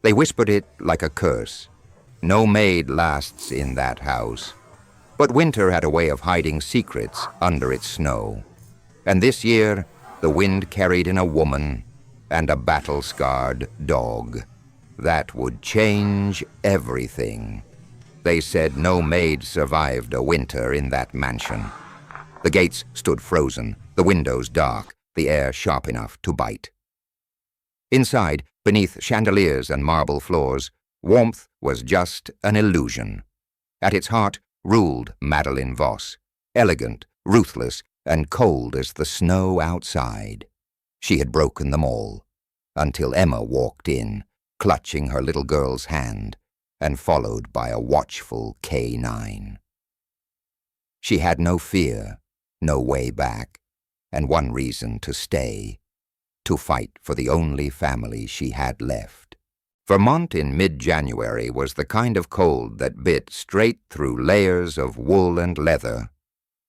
They whispered it like a curse. No maid lasts in that house. But winter had a way of hiding secrets under its snow. And this year, the wind carried in a woman and a battle-scarred dog. That would change everything. They said no maid survived a winter in that mansion. The gates stood frozen, the windows dark, the air sharp enough to bite. Inside, beneath chandeliers and marble floors, warmth was just an illusion. At its heart ruled Madeline Voss, elegant, ruthless, and cold as the snow outside. She had broken them all, until Emma walked in, clutching her little girl's hand, and followed by a watchful K9. She had no fear, no way back, and one reason to stay, to fight for the only family she had left. Vermont in mid-January was the kind of cold that bit straight through layers of wool and leather,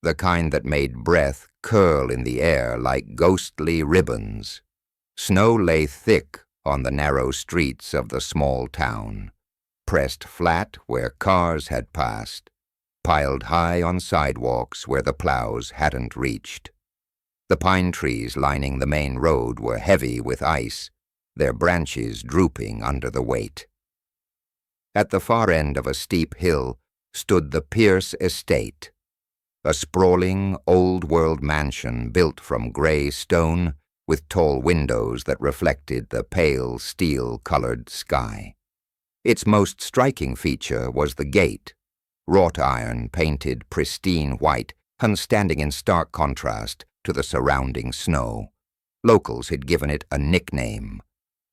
the kind that made breath curl in the air like ghostly ribbons. Snow lay thick on the narrow streets of the small town, pressed flat where cars had passed, piled high on sidewalks where the plows hadn't reached. The pine trees lining the main road were heavy with ice, their branches drooping under the weight. At the far end of a steep hill stood the Pierce estate, a sprawling, old-world mansion built from gray stone with tall windows that reflected the pale, steel-colored sky. Its most striking feature was the gate, wrought iron painted pristine white and standing in stark contrast to the surrounding snow. Locals had given it a nickname,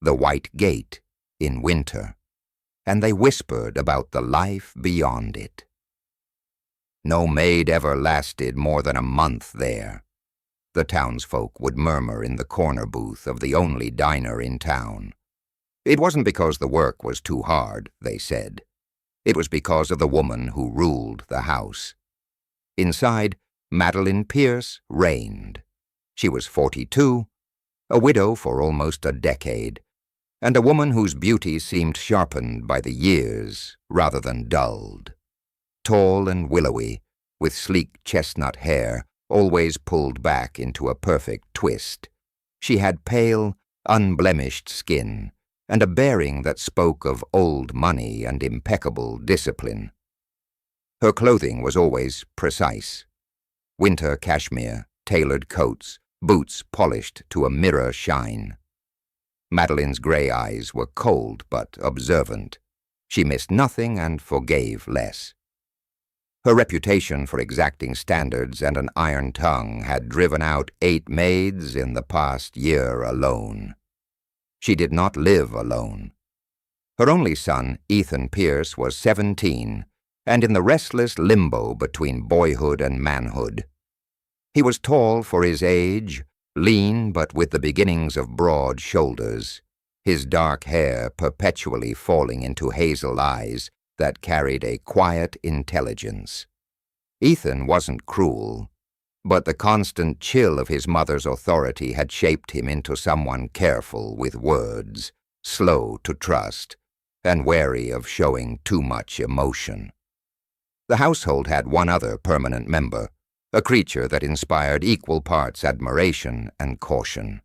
the White Gate, in winter, and they whispered about the life beyond it. No maid ever lasted more than a month there. The townsfolk would murmur in the corner booth of the only diner in town. It wasn't because the work was too hard, they said. It was because of the woman who ruled the house. Inside, Madeline Pierce reigned. She was 42, a widow for almost a decade, and a woman whose beauty seemed sharpened by the years rather than dulled. Tall and willowy, with sleek chestnut hair always pulled back into a perfect twist, she had pale, unblemished skin and a bearing that spoke of old money and impeccable discipline. Her clothing was always precise. Winter cashmere, tailored coats, boots polished to a mirror shine. Madeline's gray eyes were cold but observant. She missed nothing and forgave less. Her reputation for exacting standards and an iron tongue had driven out 8 maids in the past year alone. She did not live alone. Her only son, Ethan Pierce, was 17 and in the restless limbo between boyhood and manhood. He was tall for his age, lean but with the beginnings of broad shoulders, his dark hair perpetually falling into hazel eyes that carried a quiet intelligence. Ethan wasn't cruel, but the constant chill of his mother's authority had shaped him into someone careful with words, slow to trust, and wary of showing too much emotion. The household had one other permanent member, a creature that inspired equal parts admiration and caution.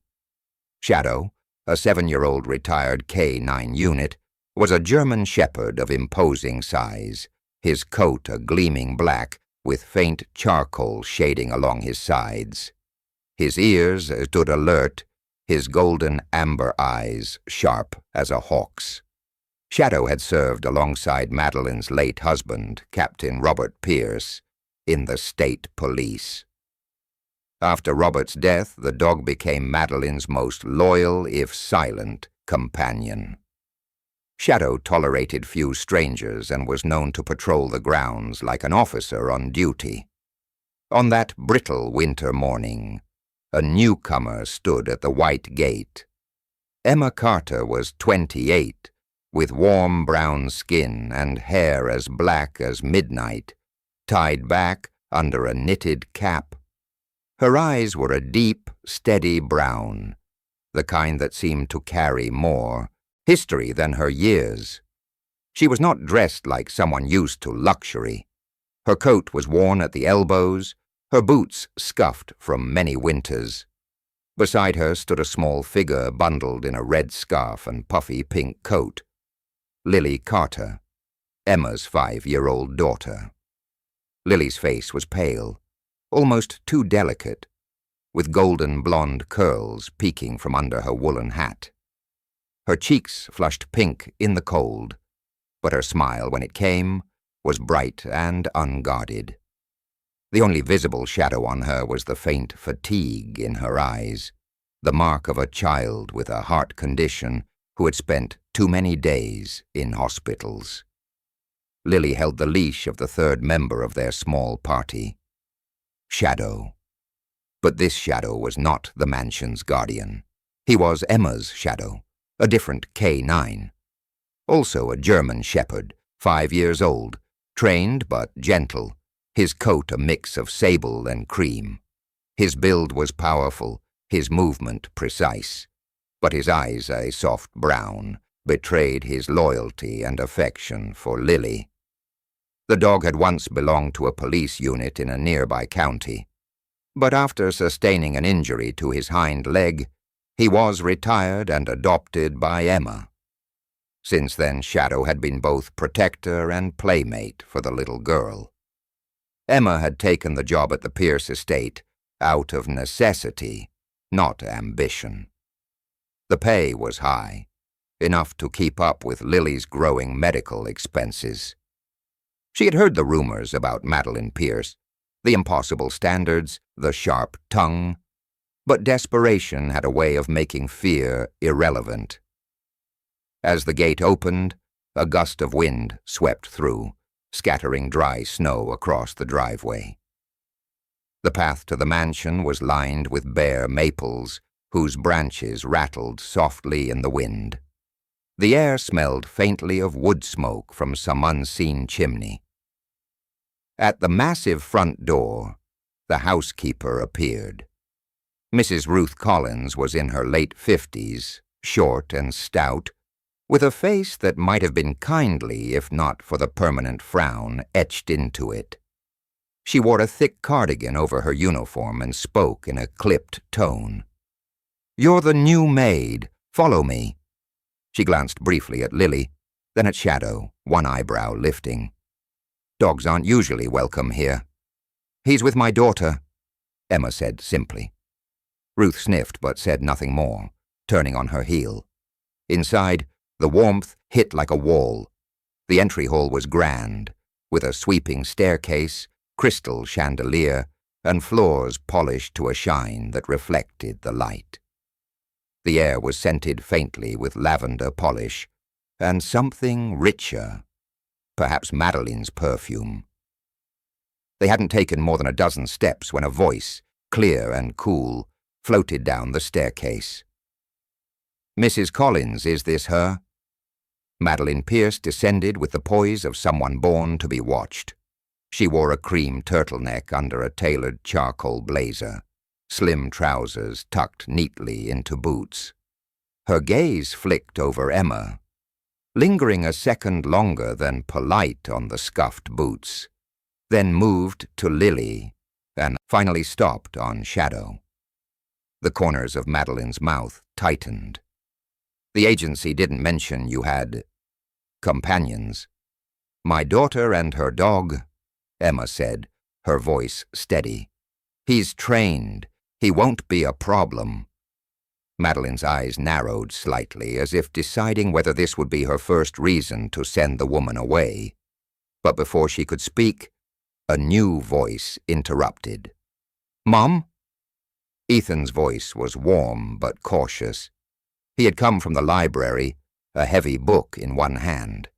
Shadow, a 7-year-old retired K9 unit, was a German shepherd of imposing size, his coat a gleaming black with faint charcoal shading along his sides. His ears stood alert, his golden amber eyes sharp as a hawk's. Shadow had served alongside Madeline's late husband, Captain Robert Pierce, in the state police. After Robert's death, the dog became Madeline's most loyal, if silent, companion. Shadow tolerated few strangers and was known to patrol the grounds like an officer on duty. On that brittle winter morning, a newcomer stood at the White Gate. Emma Carter was 28, with warm brown skin and hair as black as midnight, tied back under a knitted cap. Her eyes were a deep, steady brown, the kind that seemed to carry more history than her years. She was not dressed like someone used to luxury. Her coat was worn at the elbows, her boots scuffed from many winters. Beside her stood a small figure bundled in a red scarf and puffy pink coat. Lily Carter, Emma's 5-year-old daughter. Lily's face was pale, almost too delicate, with golden blonde curls peeking from under her woolen hat. Her cheeks flushed pink in the cold, but her smile, when it came, was bright and unguarded. The only visible shadow on her was the faint fatigue in her eyes, the mark of a child with a heart condition who had spent too many days in hospitals. Lily held the leash of the third member of their small party. Shadow. But this shadow was not the mansion's guardian. He was Emma's shadow, a different K9. Also a German shepherd, 5 years old, trained but gentle, his coat a mix of sable and cream. His build was powerful, his movement precise, but his eyes, a soft brown, betrayed his loyalty and affection for Lily. The dog had once belonged to a police unit in a nearby county, but after sustaining an injury to his hind leg, he was retired and adopted by Emma. Since then, Shadow had been both protector and playmate for the little girl. Emma had taken the job at the Pierce estate out of necessity, not ambition. The pay was high, enough to keep up with Lily's growing medical expenses. She had heard the rumors about Madeline Pierce, the impossible standards, the sharp tongue, but desperation had a way of making fear irrelevant. As the gate opened, a gust of wind swept through, scattering dry snow across the driveway. The path to the mansion was lined with bare maples, whose branches rattled softly in the wind. The air smelled faintly of wood smoke from some unseen chimney. At the massive front door, the housekeeper appeared. Mrs. Ruth Collins was in her late 50s, short and stout, with a face that might have been kindly if not for the permanent frown etched into it. She wore a thick cardigan over her uniform and spoke in a clipped tone. "You're the new maid. Follow me." She glanced briefly at Lily, then at Shadow, one eyebrow lifting. "Dogs aren't usually welcome here." "He's with my daughter," Emma said simply. Ruth sniffed but said nothing more, turning on her heel. Inside, the warmth hit like a wall. The entry hall was grand, with a sweeping staircase, crystal chandelier, and floors polished to a shine that reflected the light. The air was scented faintly with lavender polish, and something richer, perhaps Madeline's perfume. They hadn't taken more than a dozen steps when a voice, clear and cool, floated down the staircase. "Mrs. Collins, is this her?" Madeline Pierce descended with the poise of someone born to be watched. She wore a cream turtleneck under a tailored charcoal blazer, slim trousers tucked neatly into boots. Her gaze flicked over Emma, lingering a second longer than polite on the scuffed boots, then moved to Lily, and finally stopped on Shadow. The corners of Madeline's mouth tightened. "The agency didn't mention you had companions." "My daughter and her dog," Emma said, her voice steady. "He's trained. He won't be a problem." Madeline's eyes narrowed slightly, as if deciding whether this would be her first reason to send the woman away. But before she could speak, a new voice interrupted. "Mom?" Ethan's voice was warm but cautious. He had come from the library, a heavy book in one hand.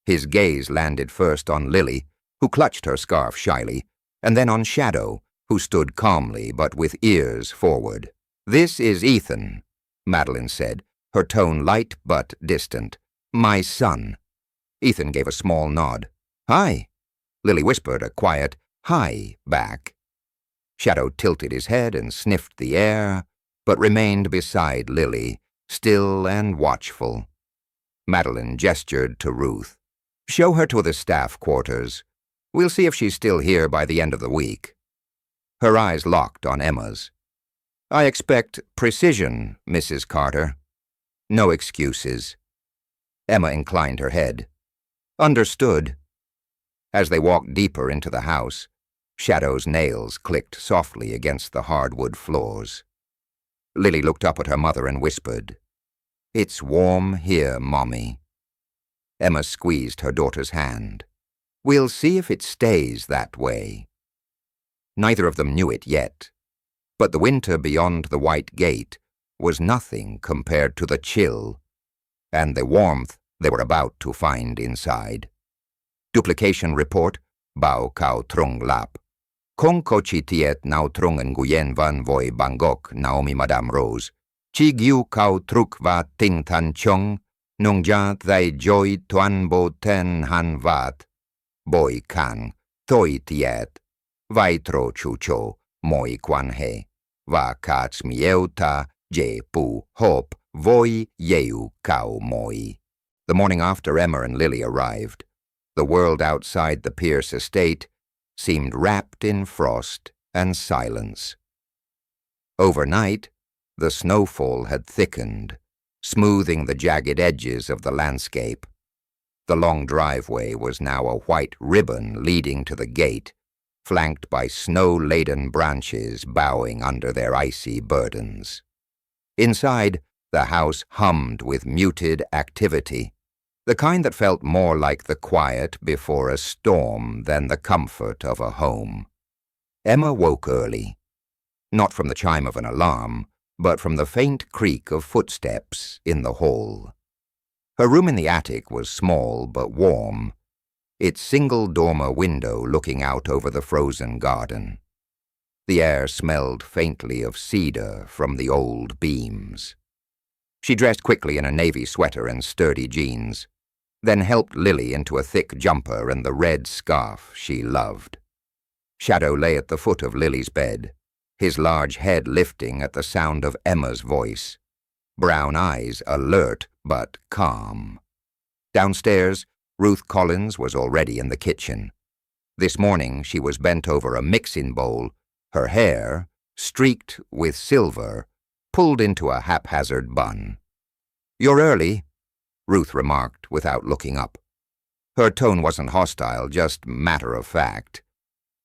His gaze landed first on Lily, who clutched her scarf shyly, and then on Shadow, who stood calmly but with ears forward. "This is Ethan," Madeline said, her tone light but distant. "My son." Ethan gave a small nod. "Hi." Lily whispered a quiet "hi" back. Shadow tilted his head and sniffed the air, but remained beside Lily, still and watchful. Madeline gestured to Ruth. "Show her to the staff quarters. We'll see if she's still here by the end of the week." Her eyes locked on Emma's. "I expect precision, Mrs. Carter. No excuses." Emma inclined her head. "Understood." As they walked deeper into the house, Shadow's nails clicked softly against the hardwood floors. Lily looked up at her mother and whispered, "It's warm here, Mommy." Emma squeezed her daughter's hand. "We'll see if it stays that way." Neither of them knew it yet, but the winter beyond the white gate was nothing compared to the chill and the warmth they were about to find inside. Duplication report, Bao Kao Trung Lap. Kong ko chi tiet nao trung nguyen van voi Bangkok Naomi Madame Rose. Chi giu kao truk va ting tan chong, nung ja thai joy tuan bo ten han vat. Boy kang, thoi tiet, vai tro chu cho, moi quan he. Va kats mieu ta, je pu hop, voi yeu kao moi. The morning after Emma and Lily arrived, the world outside the Pierce estate seemed wrapped in frost and silence. Overnight, the snowfall had thickened, smoothing the jagged edges of the landscape. The long driveway was now a white ribbon leading to the gate, flanked by snow-laden branches bowing under their icy burdens. Inside, the house hummed with muted activity, the kind that felt more like the quiet before a storm than the comfort of a home. Emma woke early, not from the chime of an alarm, but from the faint creak of footsteps in the hall. Her room in the attic was small but warm, its single-dormer window looking out over the frozen garden. The air smelled faintly of cedar from the old beams. She dressed quickly in a navy sweater and sturdy jeans, then helped Lily into a thick jumper and the red scarf she loved. Shadow lay at the foot of Lily's bed, his large head lifting at the sound of Emma's voice, brown eyes alert but calm. Downstairs, Ruth Collins was already in the kitchen. This morning she was bent over a mixing bowl, her hair, streaked with silver, pulled into a haphazard bun. "You're early," Ruth remarked without looking up. Her tone wasn't hostile, just matter-of-fact,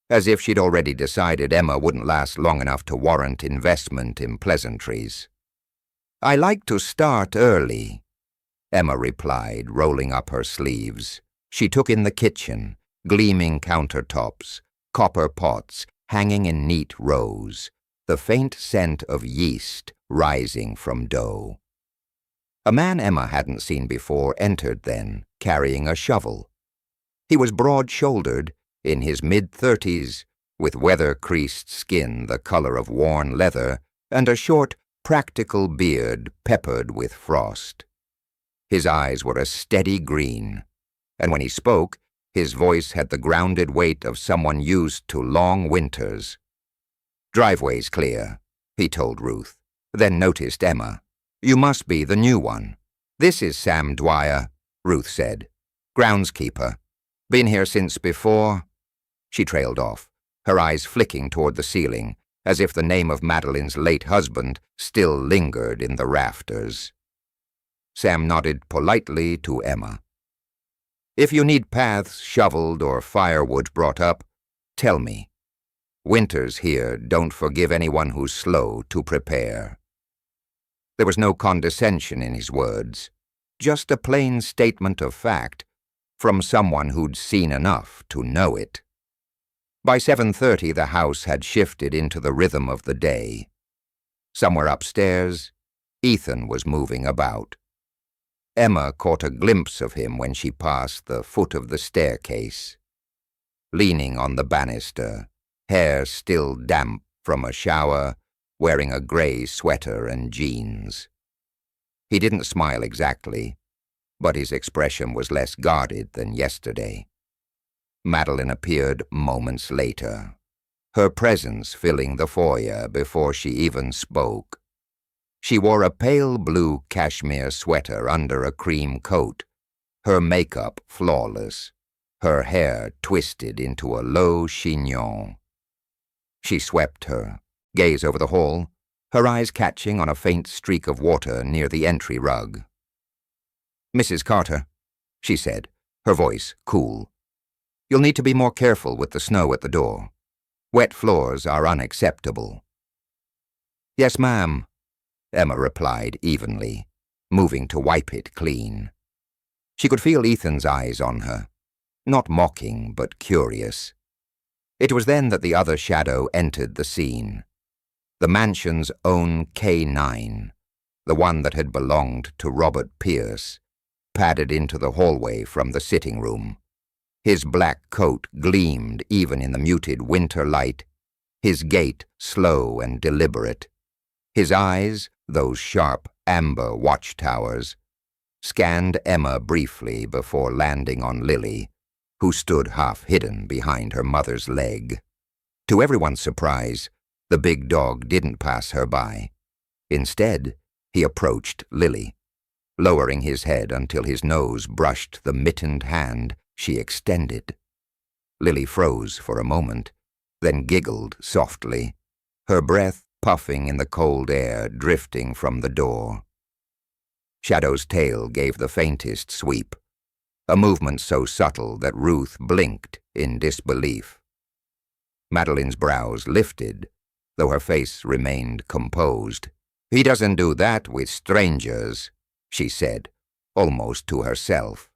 as if she'd already decided Emma wouldn't last long enough to warrant investment in pleasantries. "I like to start early," Emma replied, rolling up her sleeves. She took in the kitchen, gleaming countertops, copper pots hanging in neat rows, the faint scent of yeast rising from dough. A man Emma hadn't seen before entered then, carrying a shovel. He was broad-shouldered, in his mid-30s, with weather-creased skin the color of worn leather and a short, practical beard peppered with frost. His eyes were a steady green, and when he spoke, his voice had the grounded weight of someone used to long winters. "Driveway's clear," he told Ruth, then noticed Emma. "You must be the new one." "This is Sam Dwyer," Ruth said. "Groundskeeper. Been here since before—" She trailed off, her eyes flicking toward the ceiling, as if the name of Madeline's late husband still lingered in the rafters. Sam nodded politely to Emma. "If you need paths shoveled or firewood brought up, tell me. Winters here don't forgive anyone who's slow to prepare." There was no condescension in his words, just a plain statement of fact from someone who'd seen enough to know it. By 7:30 the house had shifted into the rhythm of the day. Somewhere upstairs, Ethan was moving about. Emma caught a glimpse of him when she passed the foot of the staircase. Leaning on the banister, hair still damp from a shower, wearing a gray sweater and jeans. He didn't smile exactly, but his expression was less guarded than yesterday. Madeline appeared moments later, her presence filling the foyer before she even spoke. She wore a pale blue cashmere sweater under a cream coat, her makeup flawless, her hair twisted into a low chignon. She swept her gaze over the hall, her eyes catching on a faint streak of water near the entry rug. "Mrs. Carter," she said, her voice cool, "you'll need to be more careful with the snow at the door. Wet floors are unacceptable." "Yes, ma'am," Emma replied evenly, moving to wipe it clean. She could feel Ethan's eyes on her, not mocking but curious. It was then that the other shadow entered the scene. The mansion's own K9, the one that had belonged to Robert Pierce, padded into the hallway from the sitting room. His black coat gleamed even in the muted winter light, his gait slow and deliberate. His eyes, those sharp amber watchtowers, scanned Emma briefly before landing on Lily, who stood half-hidden behind her mother's leg. To everyone's surprise, the big dog didn't pass her by. Instead, he approached Lily, lowering his head until his nose brushed the mittened hand she extended. Lily froze for a moment, then giggled softly, her breath puffing in the cold air drifting from the door. Shadow's tail gave the faintest sweep, a movement so subtle that Ruth blinked in disbelief. Madeline's brows lifted, though her face remained composed. "He doesn't do that with strangers," she said, almost to herself.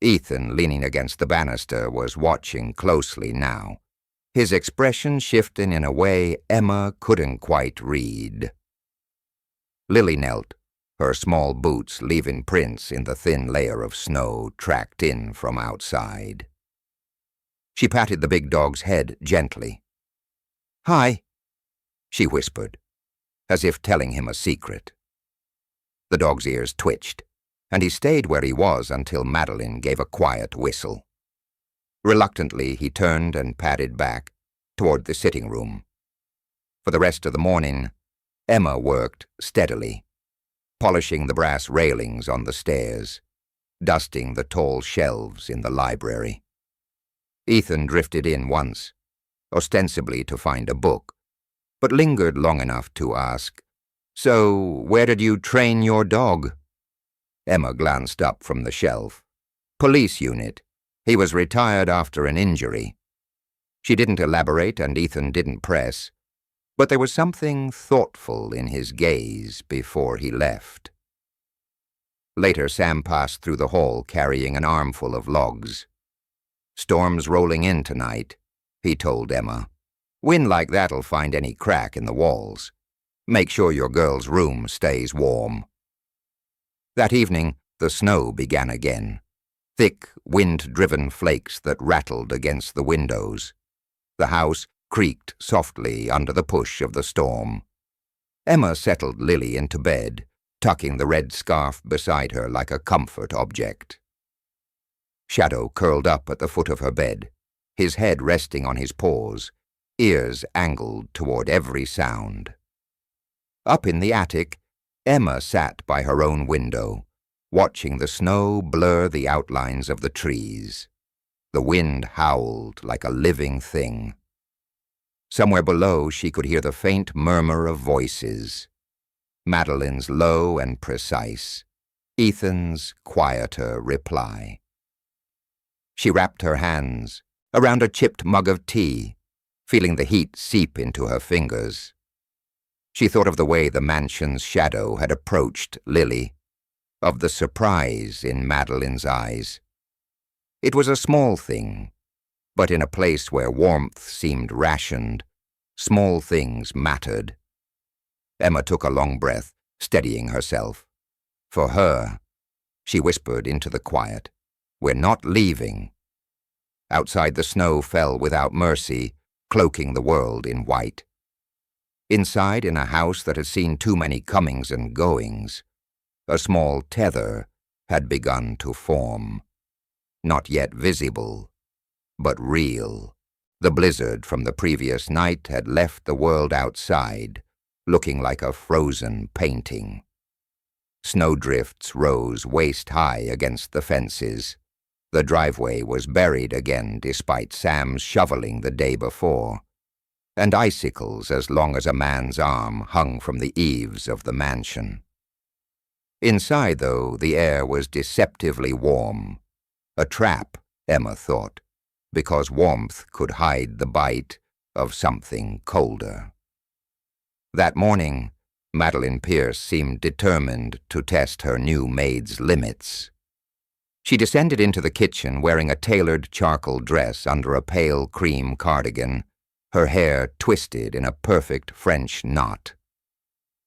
Ethan, leaning against the banister, was watching closely now, his expression shifting in a way Emma couldn't quite read. Lily knelt, her small boots leaving prints in the thin layer of snow tracked in from outside. She patted the big dog's head gently. "Hi," she whispered, as if telling him a secret. The dog's ears twitched, and he stayed where he was until Madeline gave a quiet whistle. Reluctantly, he turned and padded back toward the sitting room. For the rest of the morning, Emma worked steadily, polishing the brass railings on the stairs, dusting the tall shelves in the library. Ethan drifted in once, ostensibly to find a book, but lingered long enough to ask, "So, where did you train your dog?" Emma glanced up from the shelf. "Police unit. He was retired after an injury." She didn't elaborate and Ethan didn't press, but there was something thoughtful in his gaze before he left. Later, Sam passed through the hall carrying an armful of logs. "Storm's rolling in tonight," he told Emma. "Wind like that'll find any crack in the walls. Make sure your girl's room stays warm." That evening, the snow began again, thick, wind-driven flakes that rattled against the windows. The house creaked softly under the push of the storm. Emma settled Lily into bed, tucking the red scarf beside her like a comfort object. Shadow curled up at the foot of her bed, his head resting on his paws, ears angled toward every sound. Up in the attic, Emma sat by her own window, watching the snow blur the outlines of the trees. The wind howled like a living thing. Somewhere below she could hear the faint murmur of voices. Madeline's low and precise, Ethan's quieter reply. She wrapped her hands around a chipped mug of tea, feeling the heat seep into her fingers. She thought of the way the mansion's shadow had approached Lily, of the surprise in Madeline's eyes. It was a small thing, but in a place where warmth seemed rationed, small things mattered. Emma took a long breath, steadying herself. "For her," she whispered into the quiet, "we're not leaving." Outside, the snow fell without mercy, cloaking the world in white. Inside, in a house that had seen too many comings and goings, a small tether had begun to form. Not yet visible, but real. The blizzard from the previous night had left the world outside, looking like a frozen painting. Snowdrifts rose waist-high against the fences. The driveway was buried again despite Sam's shoveling the day before, and icicles as long as a man's arm hung from the eaves of the mansion. Inside, though, the air was deceptively warm. A trap, Emma thought, because warmth could hide the bite of something colder. That morning, Madeline Pierce seemed determined to test her new maid's limits. She descended into the kitchen wearing a tailored charcoal dress under a pale cream cardigan, her hair twisted in a perfect French knot.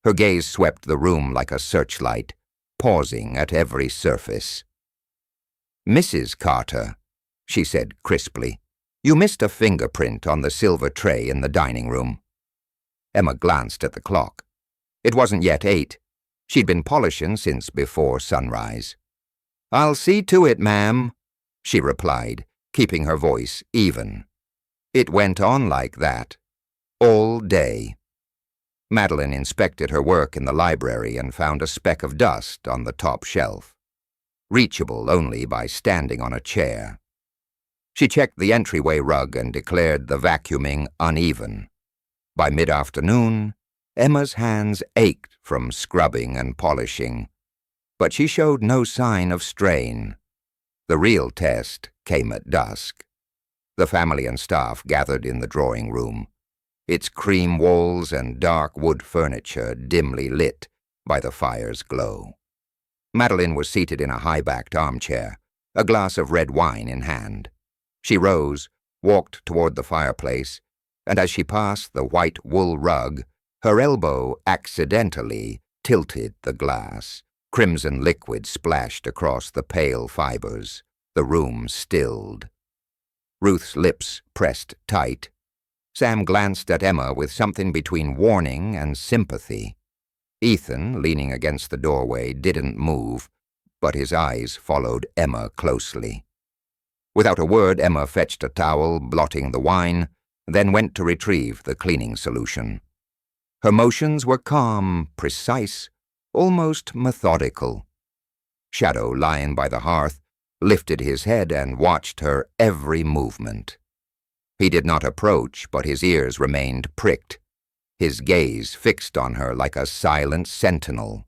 Her gaze swept the room like a searchlight, pausing at every surface. "Mrs. Carter," she said crisply, "you missed a fingerprint on the silver tray in the dining room." Emma glanced at the clock. It wasn't yet 8. She'd been polishing since before sunrise. "I'll see to it, ma'am," she replied, keeping her voice even. It went on like that, all day. Madeline inspected her work in the library and found a speck of dust on the top shelf, reachable only by standing on a chair. She checked the entryway rug and declared the vacuuming uneven. By mid-afternoon, Emma's hands ached from scrubbing and polishing, but she showed no sign of strain. The real test came at dusk. The family and staff gathered in the drawing room, its cream walls and dark wood furniture dimly lit by the fire's glow. Madeline was seated in a high-backed armchair, a glass of red wine in hand. She rose, walked toward the fireplace, and as she passed the white wool rug, her elbow accidentally tilted the glass. Crimson liquid splashed across the pale fibers. The room stilled. Ruth's lips pressed tight. Sam glanced at Emma with something between warning and sympathy. Ethan, leaning against the doorway, didn't move, but his eyes followed Emma closely. Without a word, Emma fetched a towel, blotting the wine, then went to retrieve the cleaning solution. Her motions were calm, precise, almost methodical. Shadow, lying by the hearth, lifted his head and watched her every movement. He did not approach, but his ears remained pricked, his gaze fixed on her like a silent sentinel.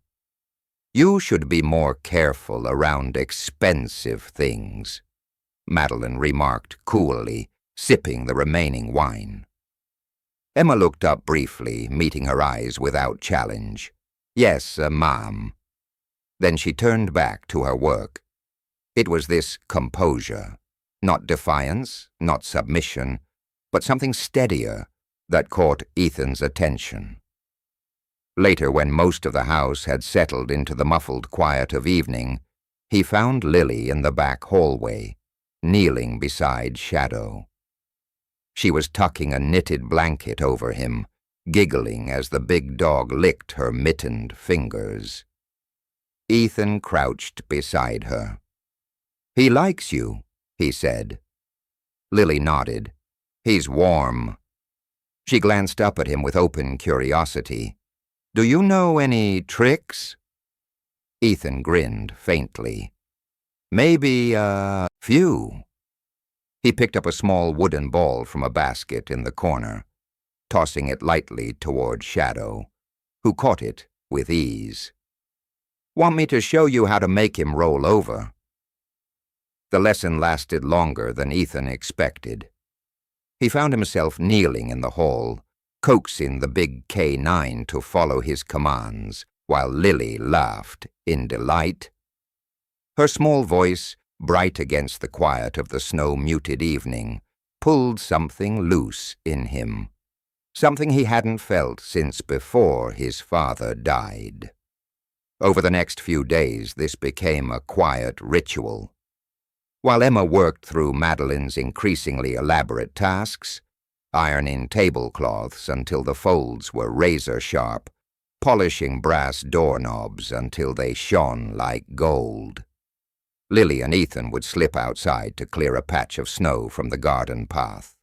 "You should be more careful around expensive things," Madeline remarked coolly, sipping the remaining wine. Emma looked up briefly, meeting her eyes without challenge. "Yes, ma'am." Then she turned back to her work. It was this composure, not defiance, not submission, but something steadier, that caught Ethan's attention. Later, when most of the house had settled into the muffled quiet of evening, he found Lily in the back hallway, kneeling beside Shadow. She was tucking a knitted blanket over him, giggling as the big dog licked her mittened fingers. Ethan crouched beside her. "He likes you," he said. Lily nodded. "He's warm." She glanced up at him with open curiosity. "Do you know any tricks?" Ethan grinned faintly. "Maybe a few." He picked up a small wooden ball from a basket in the corner, tossing it lightly toward Shadow, who caught it with ease. "Want me to show you how to make him roll over?" The lesson lasted longer than Ethan expected. He found himself kneeling in the hall, coaxing the big K9 to follow his commands, while Lily laughed in delight. Her small voice, bright against the quiet of the snow-muted evening, pulled something loose in him, something he hadn't felt since before his father died. Over the next few days, this became a quiet ritual. While Emma worked through Madeline's increasingly elaborate tasks, ironing tablecloths until the folds were razor-sharp, polishing brass doorknobs until they shone like gold, Lily and Ethan would slip outside to clear a patch of snow from the garden path.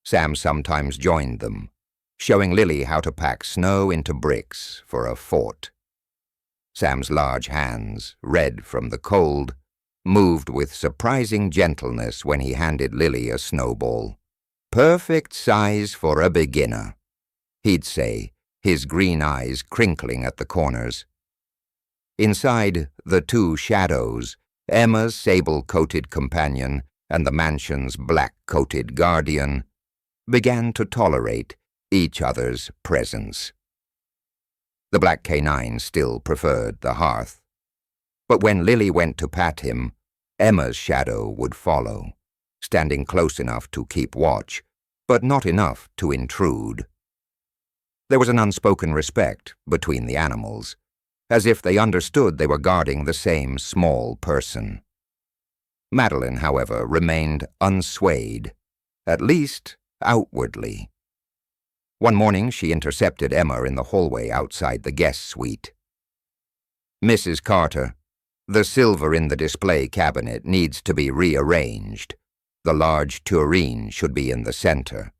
Sam sometimes joined them, showing Lily how to pack snow into bricks for a fort. Sam's large hands, red from the cold, moved with surprising gentleness when he handed Lily a snowball. "Perfect size for a beginner," he'd say, his green eyes crinkling at the corners. Inside, the two shadows, Emma's sable-coated companion and the mansion's black-coated guardian, began to tolerate each other's presence. The black canine still preferred the hearth, but when Lily went to pat him, Emma's shadow would follow, standing close enough to keep watch, but not enough to intrude. There was an unspoken respect between the animals, as if they understood they were guarding the same small person. Madeline, however, remained unswayed, at least outwardly. One morning she intercepted Emma in the hallway outside the guest suite. "Mrs. Carter, the silver in the display cabinet needs to be rearranged. The large tureen should be in the center.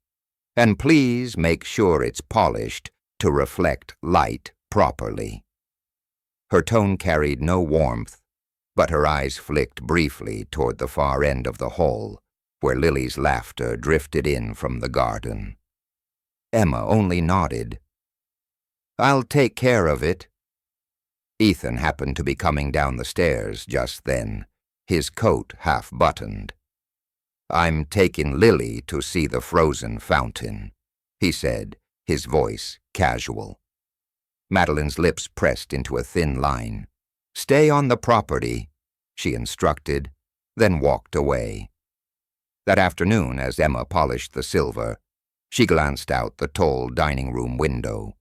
And please make sure it's polished to reflect light properly." Her tone carried no warmth, but her eyes flicked briefly toward the far end of the hall, where Lily's laughter drifted in from the garden. Emma only nodded. "I'll take care of it." Ethan happened to be coming down the stairs just then, his coat half-buttoned. "I'm taking Lily to see the frozen fountain," he said, his voice casual. Madeline's lips pressed into a thin line. "Stay on the property," she instructed, then walked away. That afternoon, as Emma polished the silver, she glanced out the tall dining-room window.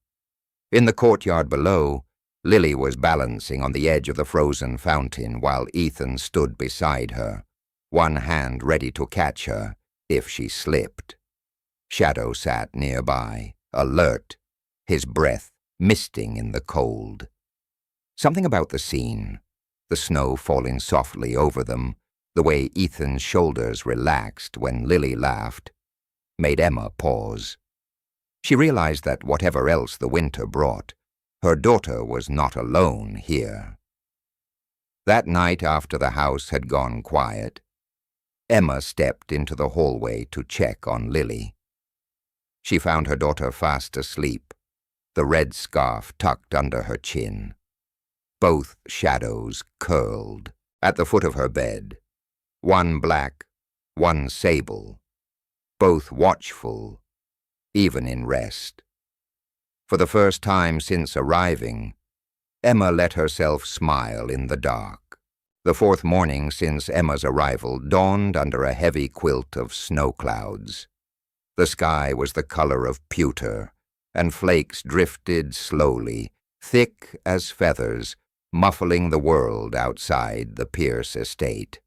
In the courtyard below, Lily was balancing on the edge of the frozen fountain while Ethan stood beside her, one hand ready to catch her if she slipped. Shadow sat nearby, alert, his breath misting in the cold. Something about the scene, the snow falling softly over them, the way Ethan's shoulders relaxed when Lily laughed, made Emma pause. She realized that whatever else the winter brought, her daughter was not alone here. That night after the house had gone quiet, Emma stepped into the hallway to check on Lily. She found her daughter fast asleep, the red scarf tucked under her chin. Both shadows curled at the foot of her bed, one black, one sable, both watchful, even in rest. For the first time since arriving, Emma let herself smile in the dark. The fourth morning since Emma's arrival dawned under a heavy quilt of snow clouds. The sky was the color of pewter, and flakes drifted slowly, thick as feathers, muffling the world outside the Pierce estate.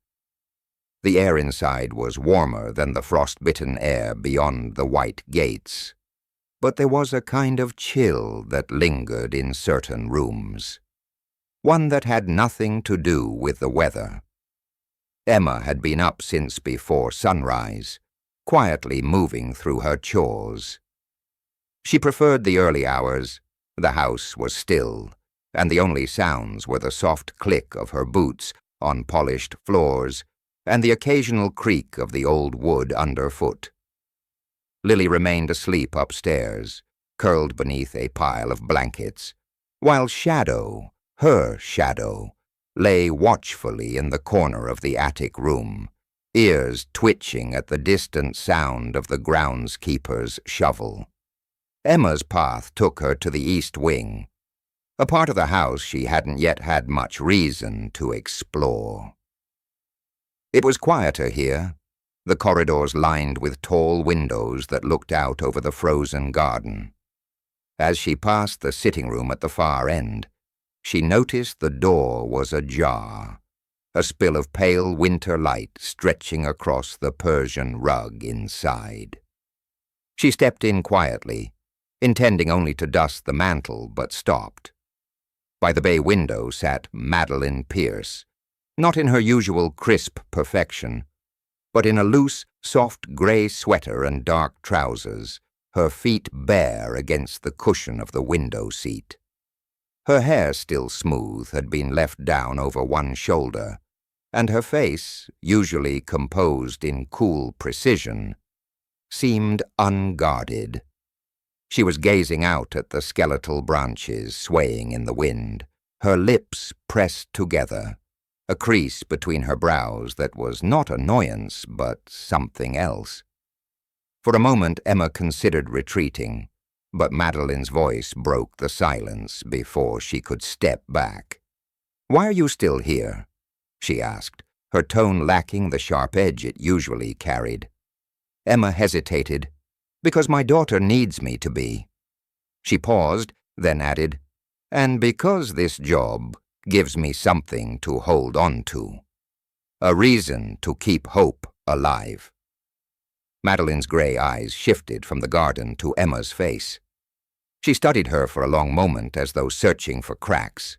The air inside was warmer than the frost-bitten air beyond the white gates, but there was a kind of chill that lingered in certain rooms, one that had nothing to do with the weather. Emma had been up since before sunrise, quietly moving through her chores. She preferred the early hours. The house was still, and the only sounds were the soft click of her boots on polished floors and the occasional creak of the old wood underfoot. Lily remained asleep upstairs, curled beneath a pile of blankets, while Shadow, her shadow, lay watchfully in the corner of the attic room, ears twitching at the distant sound of the groundskeeper's shovel. Emma's path took her to the east wing, a part of the house she hadn't yet had much reason to explore. It was quieter here, the corridors lined with tall windows that looked out over the frozen garden. As she passed the sitting room at the far end, she noticed the door was ajar, a spill of pale winter light stretching across the Persian rug inside. She stepped in quietly, intending only to dust the mantel, but stopped. By the bay window sat Madeline Pierce, not in her usual crisp perfection, but in a loose, soft gray sweater and dark trousers, her feet bare against the cushion of the window seat. Her hair, still smooth, had been left down over one shoulder, and her face, usually composed in cool precision, seemed unguarded. She was gazing out at the skeletal branches swaying in the wind, her lips pressed together, a crease between her brows that was not annoyance but something else. For a moment Emma considered retreating, but Madeline's voice broke the silence before she could step back. "Why are you still here?" she asked, her tone lacking the sharp edge it usually carried. Emma hesitated. "Because my daughter needs me to be." She paused, then added, "And because this job gives me something to hold on to. A reason to keep hope alive." Madeline's gray eyes shifted from the garden to Emma's face. She studied her for a long moment as though searching for cracks.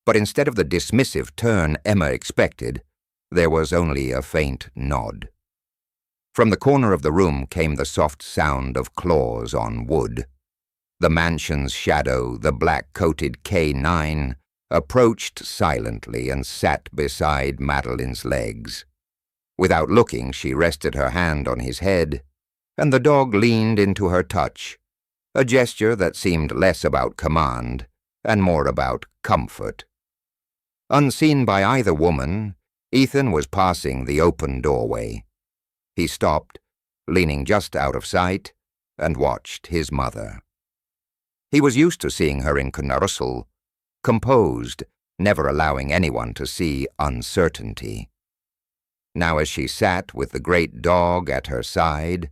But instead of the dismissive turn Emma expected, there was only a faint nod. From the corner of the room came the soft sound of claws on wood. The mansion's shadow, the black-coated K9, approached silently and sat beside Madeline's legs. Without looking, she rested her hand on his head, and the dog leaned into her touch, a gesture that seemed less about command and more about comfort. Unseen by either woman, Ethan was passing the open doorway. He stopped, leaning just out of sight, and watched his mother. He was used to seeing her in carousel, composed, never allowing anyone to see uncertainty. Now as she sat with the great dog at her side,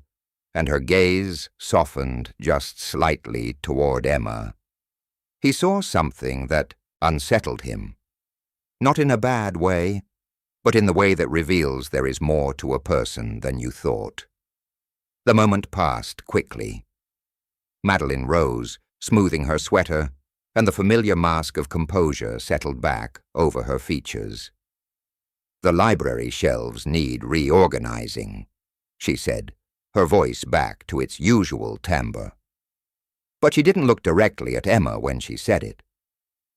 and her gaze softened just slightly toward Emma, he saw something that unsettled him. Not in a bad way, but in the way that reveals there is more to a person than you thought. The moment passed quickly. Madeline rose, smoothing her sweater, and the familiar mask of composure settled back over her features. "The library shelves need reorganizing," she said, her voice back to its usual timbre. But she didn't look directly at Emma when she said it.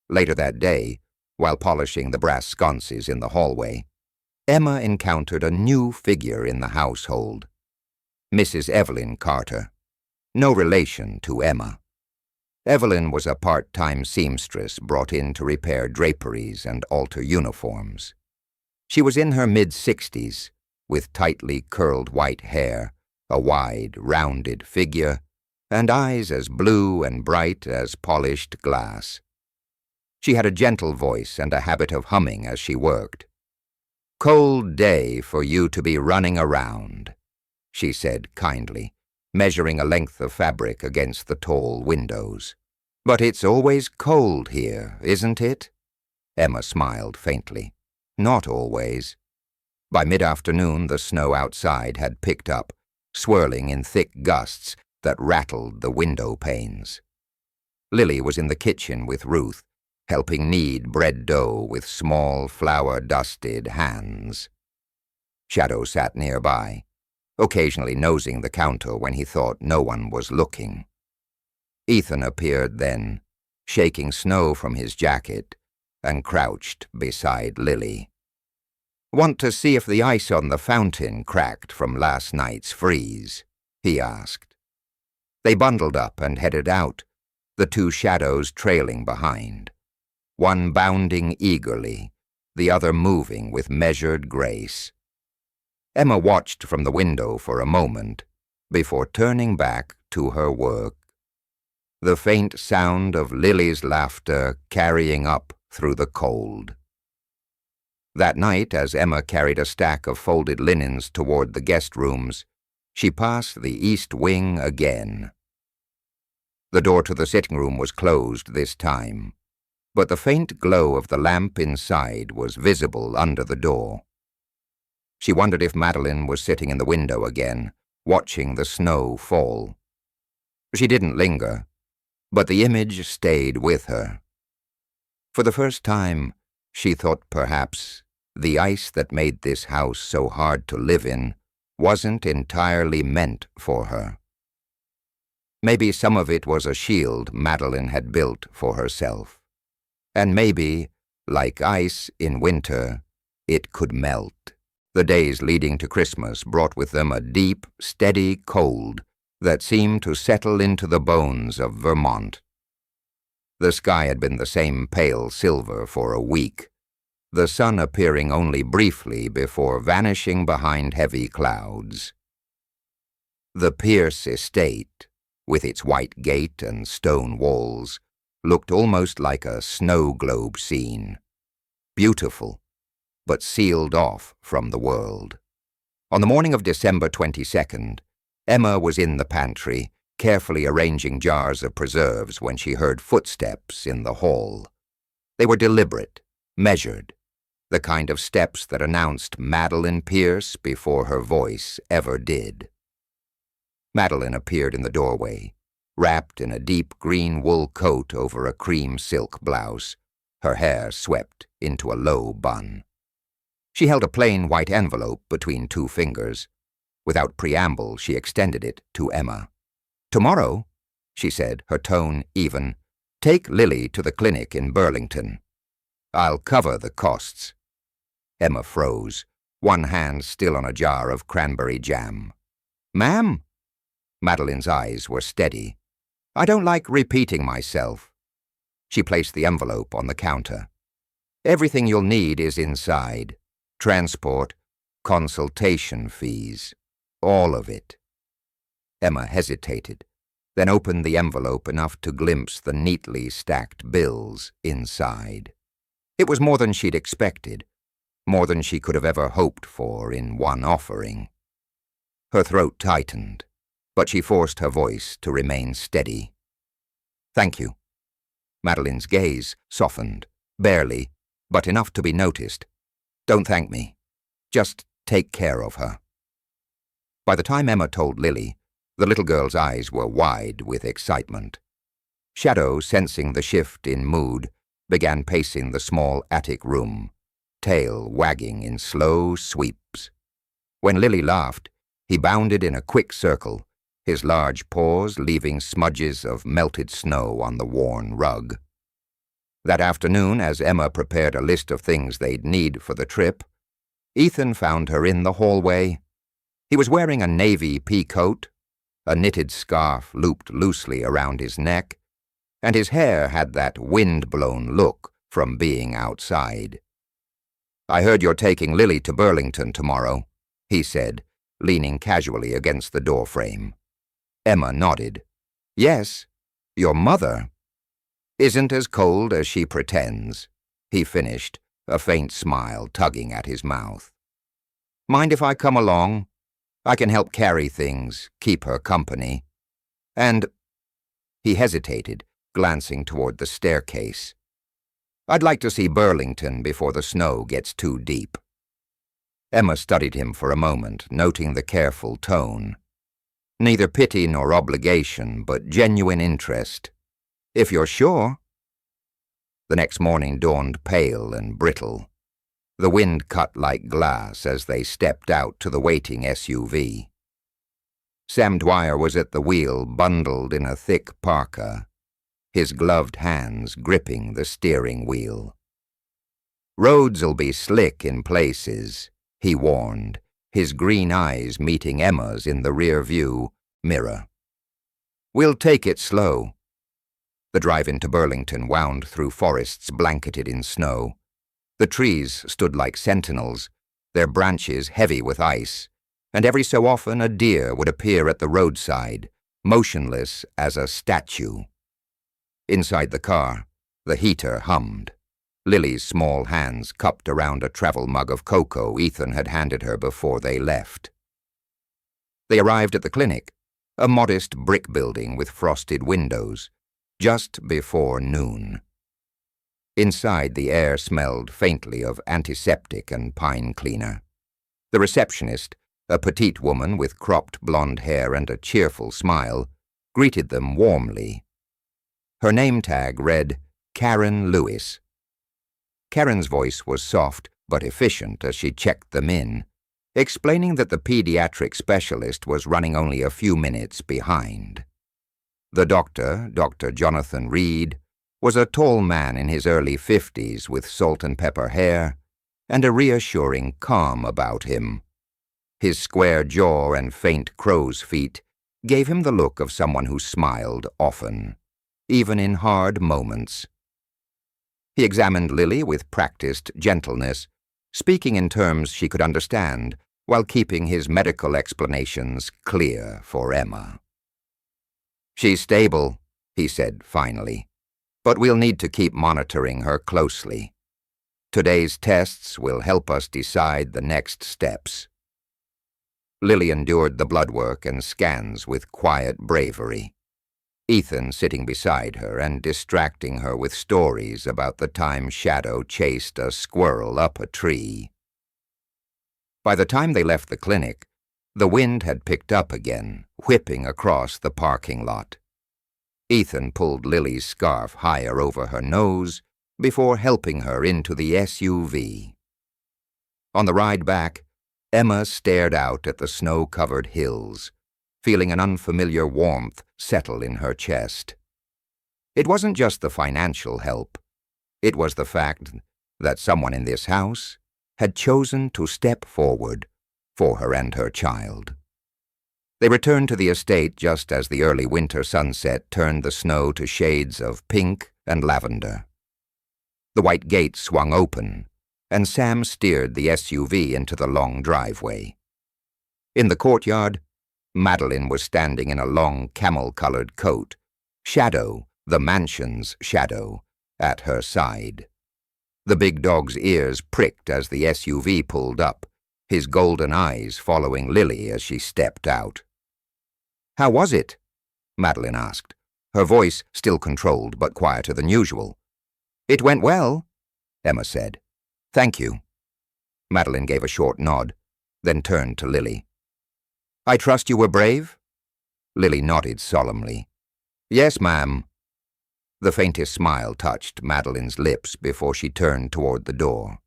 Later that day, while polishing the brass sconces in the hallway, Emma encountered a new figure in the household. Mrs. Evelyn Carter. No relation to Emma. Evelyn was a part-time seamstress brought in to repair draperies and alter uniforms. She was in her mid-60s, with tightly curled white hair, a wide, rounded figure, and eyes as blue and bright as polished glass. She had a gentle voice and a habit of humming as she worked. "Cold day for you to be running around," she said kindly, measuring a length of fabric against the tall windows. "But it's always cold here, isn't it?" Emma smiled faintly. "Not always." By mid-afternoon, the snow outside had picked up, swirling in thick gusts that rattled the window panes. Lily was in the kitchen with Ruth, helping knead bread dough with small, flour-dusted hands. Shadow sat nearby, occasionally nosing the counter when he thought no one was looking. Ethan appeared then, shaking snow from his jacket, and crouched beside Lily. "Want to see if the ice on the fountain cracked from last night's freeze?" he asked. They bundled up and headed out, the two shadows trailing behind, one bounding eagerly, the other moving with measured grace. Emma watched from the window for a moment before turning back to her work, the faint sound of Lily's laughter carrying up through the cold. That night, as Emma carried a stack of folded linens toward the guest rooms, she passed the east wing again. The door to the sitting room was closed this time, but the faint glow of the lamp inside was visible under the door. She wondered if Madeline was sitting in the window again, watching the snow fall. She didn't linger, but the image stayed with her. For the first time, she thought perhaps the ice that made this house so hard to live in wasn't entirely meant for her. Maybe some of it was a shield Madeline had built for herself. And maybe, like ice in winter, it could melt. The days leading to Christmas brought with them a deep, steady cold that seemed to settle into the bones of Vermont. The sky had been the same pale silver for a week, the sun appearing only briefly before vanishing behind heavy clouds. The Pierce estate, with its white gate and stone walls, looked almost like a snow globe scene. Beautiful, but sealed off from the world. On the morning of December 22nd, Emma was in the pantry, carefully arranging jars of preserves when she heard footsteps in the hall. They were deliberate, measured, the kind of steps that announced Madeline Pierce before her voice ever did. Madeline appeared in the doorway, wrapped in a deep green wool coat over a cream silk blouse, her hair swept into a low bun. She held a plain white envelope between two fingers. Without preamble, she extended it to Emma. "Tomorrow," she said, her tone even, "take Lily to the clinic in Burlington. I'll cover the costs." Emma froze, one hand still on a jar of cranberry jam. "Ma'am?" Madeline's eyes were steady. "I don't like repeating myself." She placed the envelope on the counter. "Everything you'll need is inside. Transport, consultation fees, all of it." Emma hesitated, then opened the envelope enough to glimpse the neatly stacked bills inside. It was more than she'd expected, more than she could have ever hoped for in one offering. Her throat tightened, but she forced her voice to remain steady. "Thank you." Madeline's gaze softened, barely, but enough to be noticed. "Don't thank me. Just take care of her." By the time Emma told Lily, the little girl's eyes were wide with excitement. Shadow, sensing the shift in mood, began pacing the small attic room, tail wagging in slow sweeps. When Lily laughed, he bounded in a quick circle, his large paws leaving smudges of melted snow on the worn rug. That afternoon, as Emma prepared a list of things they'd need for the trip, Ethan found her in the hallway. He was wearing a navy pea coat, a knitted scarf looped loosely around his neck, and his hair had that wind-blown look from being outside. "I heard you're taking Lily to Burlington tomorrow," he said, leaning casually against the doorframe. Emma nodded. "Yes, your mother isn't as cold as she pretends," he finished, a faint smile tugging at his mouth. "Mind if I come along? I can help carry things, keep her company. And—" he hesitated, glancing toward the staircase. "I'd like to see Burlington before the snow gets too deep." Emma studied him for a moment, noting the careful tone. Neither pity nor obligation, but genuine interest. "If you're sure." The next morning dawned pale and brittle. The wind cut like glass as they stepped out to the waiting SUV. Sam Dwyer was at the wheel, bundled in a thick parka, his gloved hands gripping the steering wheel. "Roads'll be slick in places," he warned, his green eyes meeting Emma's in the rear-view mirror. "We'll take it slow." The drive into Burlington wound through forests blanketed in snow. The trees stood like sentinels, their branches heavy with ice, and every so often a deer would appear at the roadside, motionless as a statue. Inside the car, the heater hummed. Lily's small hands cupped around a travel mug of cocoa Ethan had handed her before they left. They arrived at the clinic, a modest brick building with frosted windows, just before noon. Inside, the air smelled faintly of antiseptic and pine cleaner. The receptionist, a petite woman with cropped blonde hair and a cheerful smile, greeted them warmly. Her name tag read Karen Lewis. Karen's voice was soft but efficient as she checked them in, explaining that the pediatric specialist was running only a few minutes behind. The doctor, Dr. Jonathan Reed, was a tall man in his early 50s with salt and pepper hair and a reassuring calm about him. His square jaw and faint crow's feet gave him the look of someone who smiled often, even in hard moments. He examined Lily with practiced gentleness, speaking in terms she could understand while keeping his medical explanations clear for Emma. "She's stable," he said finally, "but we'll need to keep monitoring her closely. Today's tests will help us decide the next steps." Lily endured the blood work and scans with quiet bravery, Ethan sitting beside her and distracting her with stories about the time Shadow chased a squirrel up a tree. By the time they left the clinic, the wind had picked up again, whipping across the parking lot. Ethan pulled Lily's scarf higher over her nose before helping her into the SUV. On the ride back, Emma stared out at the snow-covered hills, feeling an unfamiliar warmth settle in her chest. It wasn't just the financial help. It was the fact that someone in this house had chosen to step forward for her and her child. They returned to the estate just as the early winter sunset turned the snow to shades of pink and lavender. The white gate swung open, and Sam steered the SUV into the long driveway. In the courtyard, Madeline was standing in a long camel-colored coat, Shadow, the mansion's shadow, at her side. The big dog's ears pricked as the SUV pulled up, his golden eyes following Lily as she stepped out. "How was it?" Madeline asked, her voice still controlled but quieter than usual. "It went well," Emma said. "Thank you." Madeline gave a short nod, then turned to Lily. "I trust you were brave?" Lily nodded solemnly. "Yes, ma'am." The faintest smile touched Madeline's lips before she turned toward the door.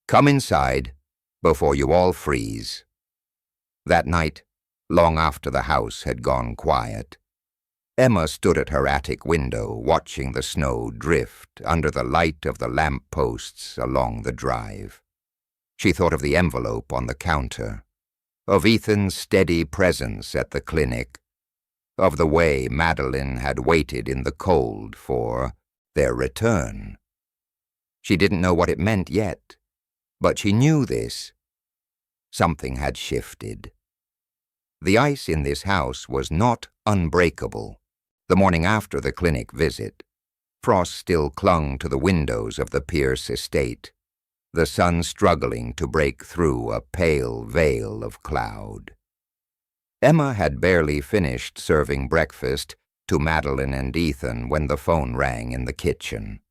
"Come inside, before you all freeze." That night, long after the house had gone quiet, Emma stood at her attic window watching the snow drift under the light of the lamp posts along the drive. She thought of the envelope on the counter, of Ethan's steady presence at the clinic, of the way Madeline had waited in the cold for their return. She didn't know what it meant yet, but she knew this. Something had shifted. The ice in this house was not unbreakable. The morning after the clinic visit, frost still clung to the windows of the Pierce estate, the sun struggling to break through a pale veil of cloud. Emma had barely finished serving breakfast to Madeline and Ethan when the phone rang in the kitchen.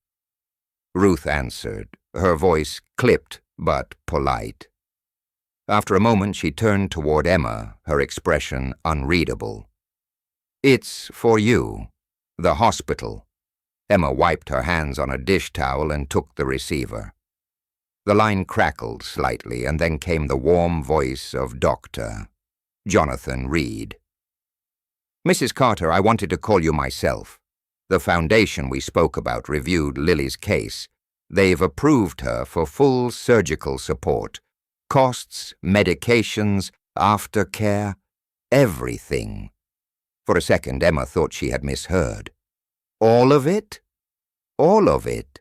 Ruth answered, her voice clipped but polite. After a moment, she turned toward Emma, her expression unreadable. "It's for you. The hospital." Emma wiped her hands on a dish towel and took the receiver. The line crackled slightly, and then came the warm voice of Dr. Jonathan Reed. "Mrs. Carter, I wanted to call you myself. The foundation we spoke about reviewed Lily's case. They've approved her for full surgical support. Costs, medications, aftercare, everything." For a second, Emma thought she had misheard. "All of it?" "All of it,"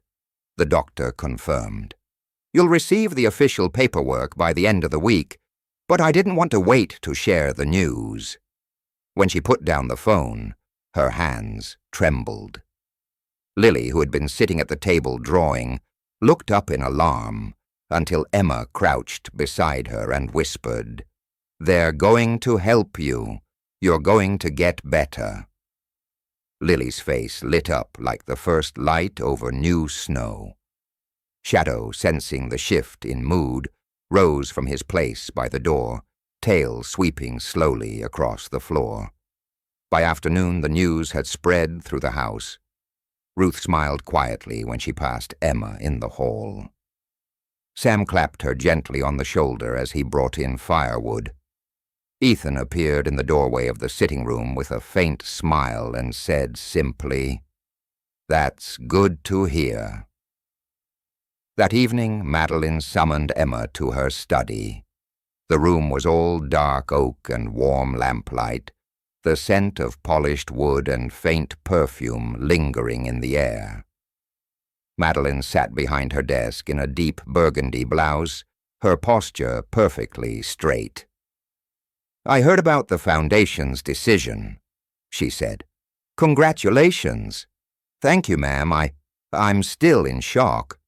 the doctor confirmed. "You'll receive the official paperwork by the end of the week, but I didn't want to wait to share the news." When she put down the phone, her hands trembled. Lily, who had been sitting at the table drawing, looked up in alarm until Emma crouched beside her and whispered, "They're going to help you. You're going to get better." Lily's face lit up like the first light over new snow. Shadow, sensing the shift in mood, rose from his place by the door, tail sweeping slowly across the floor. By afternoon, the news had spread through the house. Ruth smiled quietly when she passed Emma in the hall. Sam clapped her gently on the shoulder as he brought in firewood. Ethan appeared in the doorway of the sitting room with a faint smile and said simply, "That's good to hear." That evening, Madeline summoned Emma to her study. The room was all dark oak and warm lamplight, the scent of polished wood and faint perfume lingering in the air. Madeline sat behind her desk in a deep burgundy blouse, her posture perfectly straight. "I heard about the Foundation's decision," she said. "Congratulations." "Thank you, ma'am. I'm still in shock."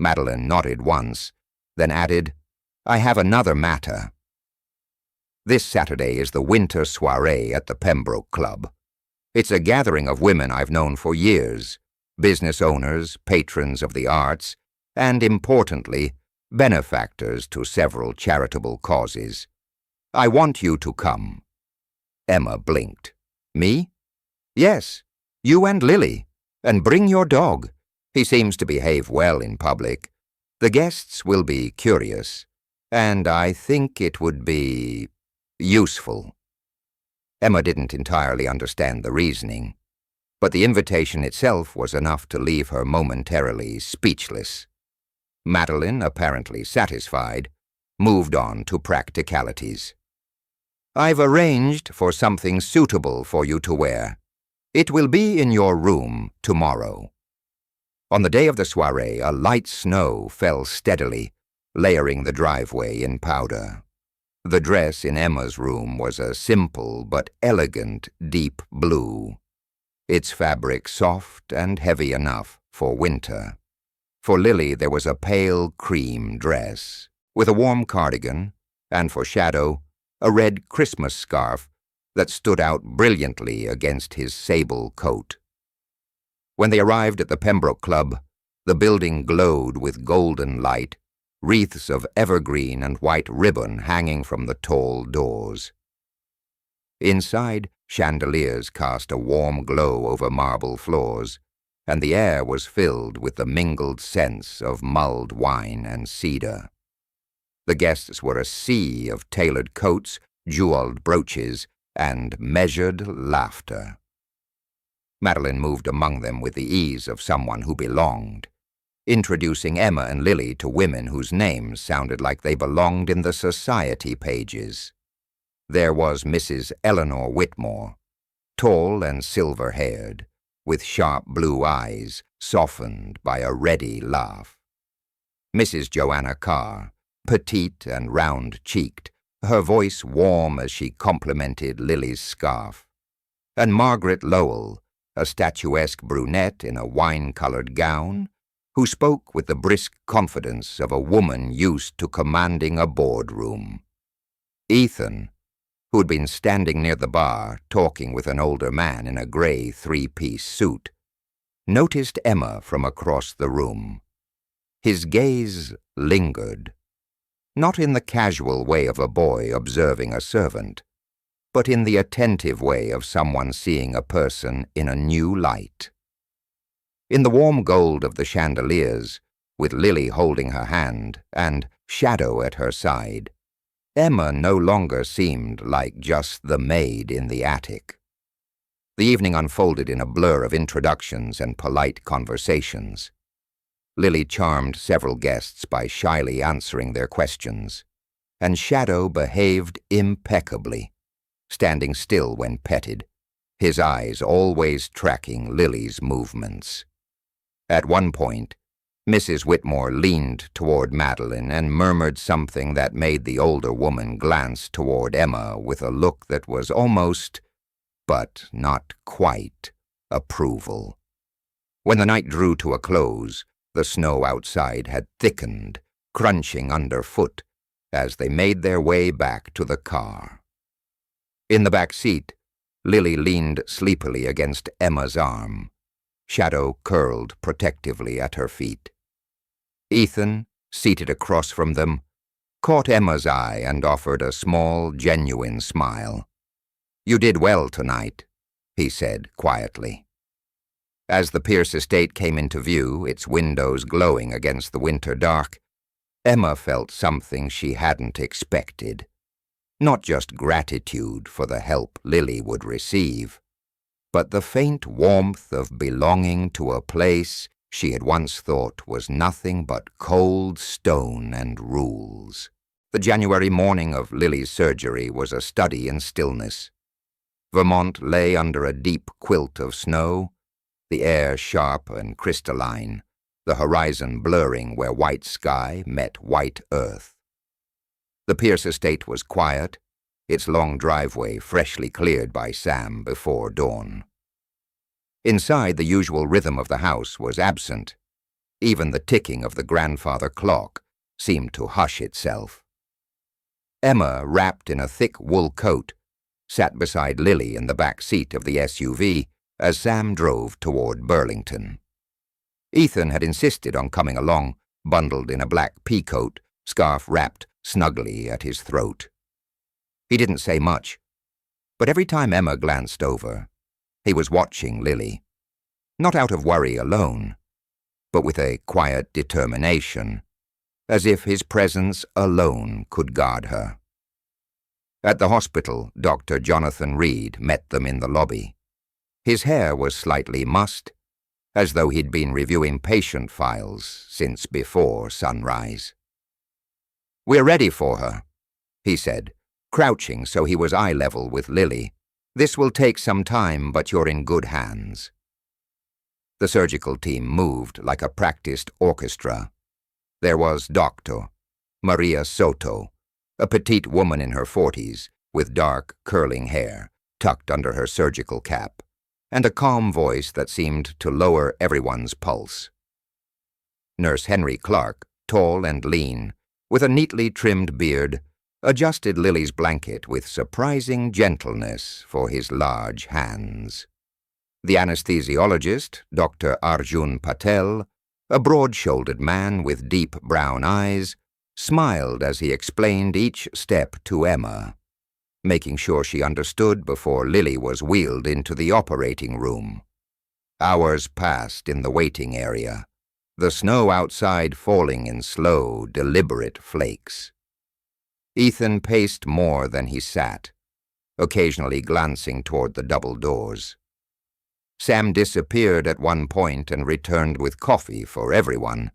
Madeline nodded once, then added, "I have another matter. This Saturday is the winter soiree at the Pembroke Club. It's a gathering of women I've known for years, business owners, patrons of the arts, and, importantly, benefactors to several charitable causes. I want you to come." Emma blinked. "Me?" "Yes, you and Lily, and bring your dog. He seems to behave well in public. The guests will be curious, and I think it would be useful." Emma didn't entirely understand the reasoning, but the invitation itself was enough to leave her momentarily speechless. Madeline, apparently satisfied, moved on to practicalities. "I've arranged for something suitable for you to wear. It will be in your room tomorrow." On the day of the soiree, a light snow fell steadily, layering the driveway in powder. The dress in Emma's room was a simple but elegant deep blue, its fabric soft and heavy enough for winter. For Lily there was a pale cream dress, with a warm cardigan, and for Shadow, a red Christmas scarf that stood out brilliantly against his sable coat. When they arrived at the Pembroke Club, the building glowed with golden light, wreaths of evergreen and white ribbon hanging from the tall doors. Inside, chandeliers cast a warm glow over marble floors, and the air was filled with the mingled scents of mulled wine and cedar. The guests were a sea of tailored coats, jeweled brooches, and measured laughter. Madeline moved among them with the ease of someone who belonged, introducing Emma and Lily to women whose names sounded like they belonged in the society pages. There was Mrs. Eleanor Whitmore, tall and silver-haired, with sharp blue eyes softened by a ready laugh. Mrs. Joanna Carr, petite and round-cheeked, her voice warm as she complimented Lily's scarf. And Margaret Lowell, a statuesque brunette in a wine-colored gown, who spoke with the brisk confidence of a woman used to commanding a boardroom. Ethan, who'd been standing near the bar talking with an older man in a gray three-piece suit, noticed Emma from across the room. His gaze lingered, not in the casual way of a boy observing a servant, but in the attentive way of someone seeing a person in a new light. In the warm gold of the chandeliers, with Lily holding her hand and Shadow at her side, Emma no longer seemed like just the maid in the attic. The evening unfolded in a blur of introductions and polite conversations. Lily charmed several guests by shyly answering their questions, and Shadow behaved impeccably, standing still when petted, his eyes always tracking Lily's movements. At one point, Mrs. Whitmore leaned toward Madeline and murmured something that made the older woman glance toward Emma with a look that was almost, but not quite, approval. When the night drew to a close, the snow outside had thickened, crunching underfoot, as they made their way back to the car. In the back seat, Lily leaned sleepily against Emma's arm. Shadow curled protectively at her feet. Ethan, seated across from them, caught Emma's eye and offered a small, genuine smile. "You did well tonight," he said quietly. As the Pierce estate came into view, its windows glowing against the winter dark, Emma felt something she hadn't expected. Not just gratitude for the help Lily would receive, but the faint warmth of belonging to a place she had once thought was nothing but cold stone and rules. The January morning of Lily's surgery was a study in stillness. Vermont lay under a deep quilt of snow, the air sharp and crystalline, the horizon blurring where white sky met white earth. The Pierce estate was quiet, its long driveway freshly cleared by Sam before dawn. Inside, the usual rhythm of the house was absent. Even the ticking of the grandfather clock seemed to hush itself. Emma, wrapped in a thick wool coat, sat beside Lily in the back seat of the SUV as Sam drove toward Burlington. Ethan had insisted on coming along, bundled in a black peacoat, scarf wrapped snugly at his throat. He didn't say much, but every time Emma glanced over, he was watching Lily, not out of worry alone, but with a quiet determination, as if his presence alone could guard her. At the hospital, Dr. Jonathan Reed met them in the lobby. His hair was slightly mussed, as though he'd been reviewing patient files since before sunrise. "We're ready for her," he said, crouching so he was eye level with Lily. "This will take some time, but you're in good hands." The surgical team moved like a practiced orchestra. There was Dr. Maria Soto, a petite woman in her 40s, with dark, curling hair tucked under her surgical cap, and a calm voice that seemed to lower everyone's pulse. Nurse Henry Clark, tall and lean, with a neatly trimmed beard, adjusted Lily's blanket with surprising gentleness for his large hands. The anesthesiologist, Dr. Arjun Patel, a broad-shouldered man with deep brown eyes, smiled as he explained each step to Emma, making sure she understood before Lily was wheeled into the operating room. Hours passed in the waiting area, the snow outside falling in slow, deliberate flakes. Ethan paced more than he sat, occasionally glancing toward the double doors. Sam disappeared at one point and returned with coffee for everyone,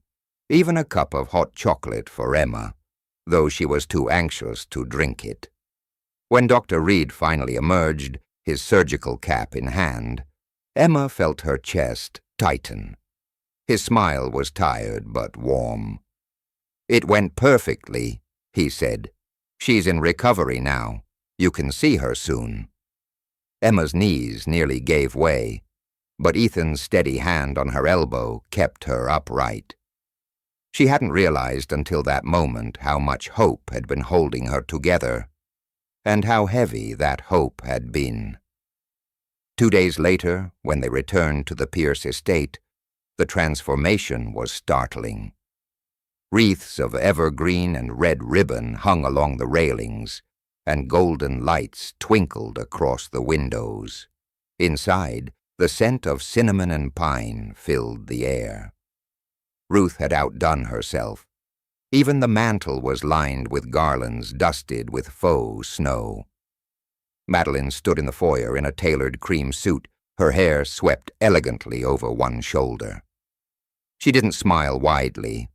even a cup of hot chocolate for Emma, though she was too anxious to drink it. When Dr. Reed finally emerged, his surgical cap in hand, Emma felt her chest tighten. His smile was tired but warm. "It went perfectly," he said. "She's in recovery now. You can see her soon." Emma's knees nearly gave way, but Ethan's steady hand on her elbow kept her upright. She hadn't realized until that moment how much hope had been holding her together, and how heavy that hope had been. 2 days later, when they returned to the Pierce estate, the transformation was startling. Wreaths of evergreen and red ribbon hung along the railings, and golden lights twinkled across the windows. Inside, the scent of cinnamon and pine filled the air. Ruth had outdone herself. Even the mantel was lined with garlands dusted with faux snow. Madeline stood in the foyer in a tailored cream suit, her hair swept elegantly over one shoulder. She didn't smile widely,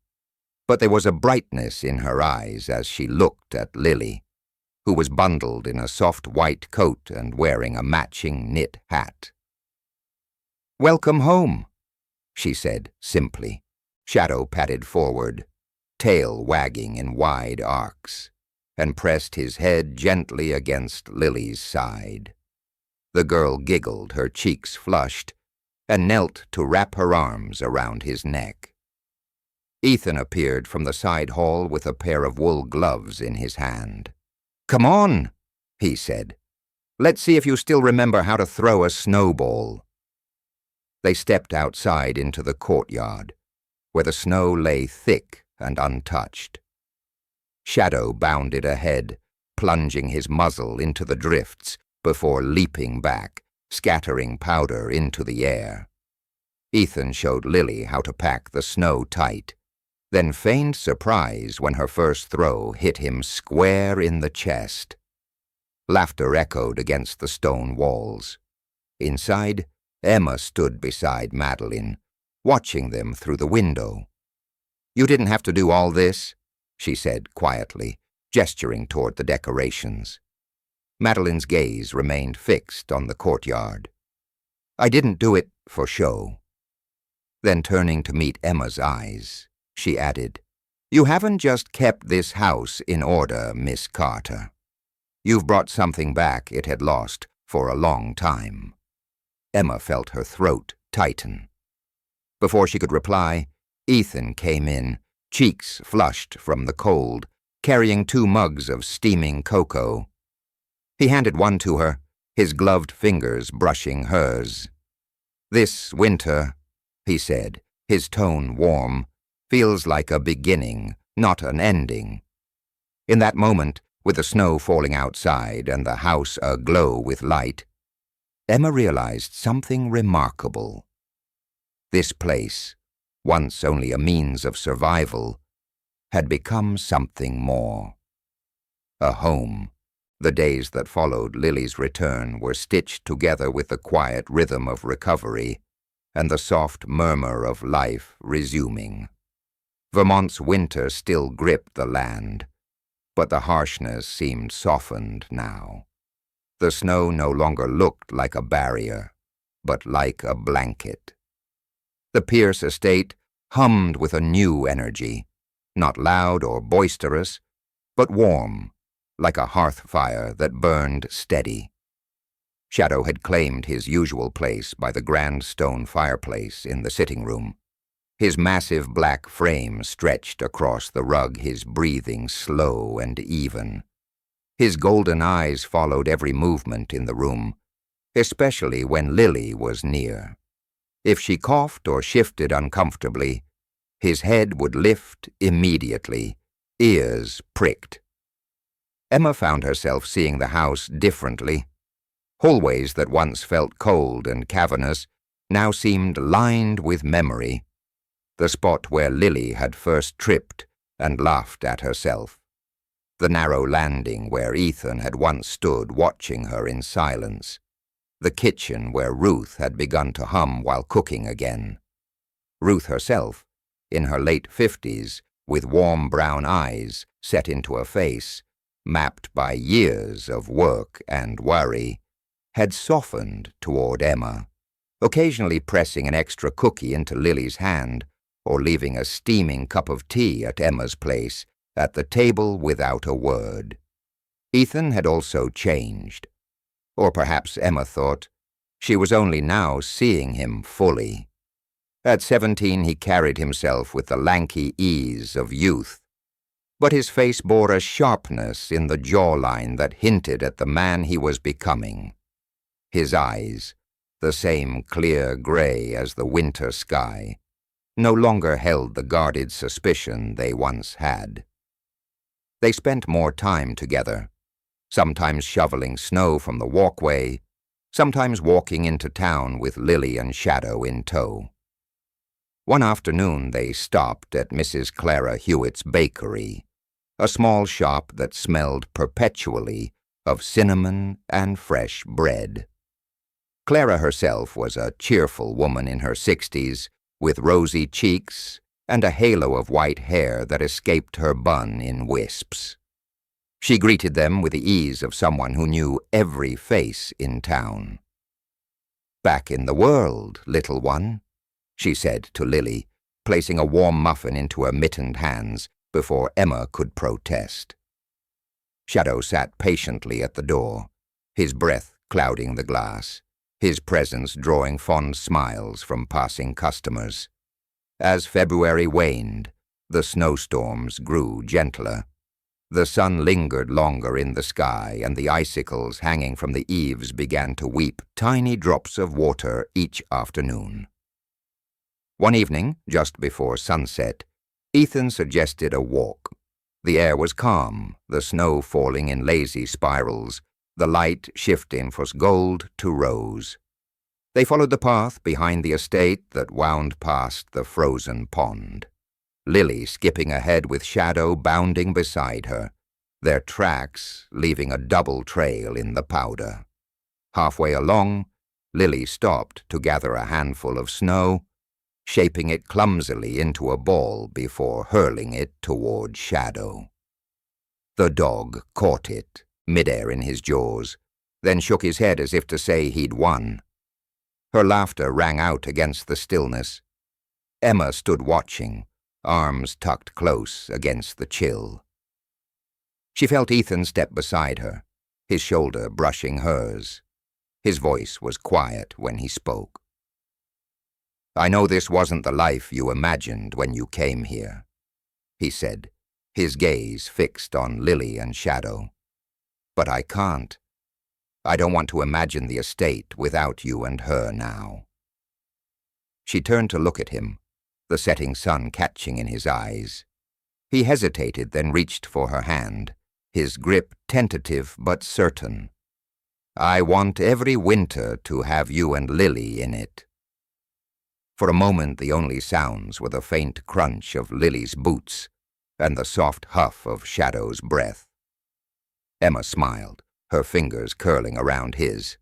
but there was a brightness in her eyes as she looked at Lily, who was bundled in a soft white coat and wearing a matching knit hat. "Welcome home," she said simply. Shadow padded forward, tail wagging in wide arcs, and pressed his head gently against Lily's side. The girl giggled, her cheeks flushed, and knelt to wrap her arms around his neck. Ethan appeared from the side hall with a pair of wool gloves in his hand. "Come on," he said. "Let's see if you still remember how to throw a snowball." They stepped outside into the courtyard, where the snow lay thick and untouched. Shadow bounded ahead, plunging his muzzle into the drifts before leaping back, scattering powder into the air. Ethan showed Lily how to pack the snow tight, then feigned surprise when her first throw hit him square in the chest. Laughter echoed against the stone walls. Inside, Emma stood beside Madeline, watching them through the window. "You didn't have to do all this," she said quietly, gesturing toward the decorations. Madeline's gaze remained fixed on the courtyard. "I didn't do it for show." Then turning to meet Emma's eyes, she added, "You haven't just kept this house in order, Miss Carter. You've brought something back it had lost for a long time." Emma felt her throat tighten. Before she could reply, Ethan came in, cheeks flushed from the cold, carrying 2 mugs of steaming cocoa. He handed one to her, his gloved fingers brushing hers. "This winter," he said, his tone warm, "feels like a beginning, not an ending." In that moment, with the snow falling outside and the house aglow with light, Emma realized something remarkable. This place, once only a means of survival, had become something more. A home. The days that followed Lily's return were stitched together with the quiet rhythm of recovery and the soft murmur of life resuming. Vermont's winter still gripped the land, but the harshness seemed softened now. The snow no longer looked like a barrier, but like a blanket. The Pierce estate hummed with a new energy, not loud or boisterous, but warm, like a hearth fire that burned steady. Shadow had claimed his usual place by the grand stone fireplace in the sitting room. His massive black frame stretched across the rug, his breathing slow and even. His golden eyes followed every movement in the room, especially when Lily was near. If she coughed or shifted uncomfortably, his head would lift immediately, ears pricked. Emma found herself seeing the house differently. Hallways that once felt cold and cavernous now seemed lined with memory, the spot where Lily had first tripped and laughed at herself, the narrow landing where Ethan had once stood watching her in silence, the kitchen where Ruth had begun to hum while cooking again. Ruth herself, in her late 50s, with warm brown eyes set into a face, mapped by years of work and worry, had softened toward Emma, occasionally pressing an extra cookie into Lily's hand or leaving a steaming cup of tea at Emma's place at the table without a word. Ethan had also changed, or perhaps Emma thought she was only now seeing him fully. At 17 he carried himself with the lanky ease of youth, but his face bore a sharpness in the jawline that hinted at the man he was becoming. His eyes, the same clear gray as the winter sky, no longer held the guarded suspicion they once had. They spent more time together, sometimes shoveling snow from the walkway, sometimes walking into town with Lily and Shadow in tow. One afternoon they stopped at Mrs. Clara Hewitt's bakery, a small shop that smelled perpetually of cinnamon and fresh bread. Clara herself was a cheerful woman in her 60s, with rosy cheeks and a halo of white hair that escaped her bun in wisps. She greeted them with the ease of someone who knew every face in town. "Back in the world, little one," she said to Lily, placing a warm muffin into her mittened hands before Emma could protest. Shadow sat patiently at the door, his breath clouding the glass, his presence drawing fond smiles from passing customers. As February waned, the snowstorms grew gentler. The sun lingered longer in the sky, and the icicles hanging from the eaves began to weep tiny drops of water each afternoon. One evening, just before sunset, Ethan suggested a walk. The air was calm, the snow falling in lazy spirals, the light shifting from gold to rose. They followed the path behind the estate that wound past the frozen pond, Lily skipping ahead with Shadow bounding beside her, their tracks leaving a double trail in the powder. Halfway along, Lily stopped to gather a handful of snow, shaping it clumsily into a ball before hurling it toward Shadow. The dog caught it, midair in his jaws, then shook his head as if to say he'd won. Her laughter rang out against the stillness. Emma stood watching, arms tucked close against the chill. She felt Ethan step beside her, his shoulder brushing hers. His voice was quiet when he spoke. "I know this wasn't the life you imagined when you came here," he said, his gaze fixed on Lily and Shadow. "But I can't. I don't want to imagine the estate without you and her now." She turned to look at him, the setting sun catching in his eyes. He hesitated, then reached for her hand, his grip tentative but certain. "I want every winter to have you and Lily in it." For a moment the only sounds were the faint crunch of Lily's boots and the soft huff of Shadow's breath. Emma smiled, her fingers curling around his.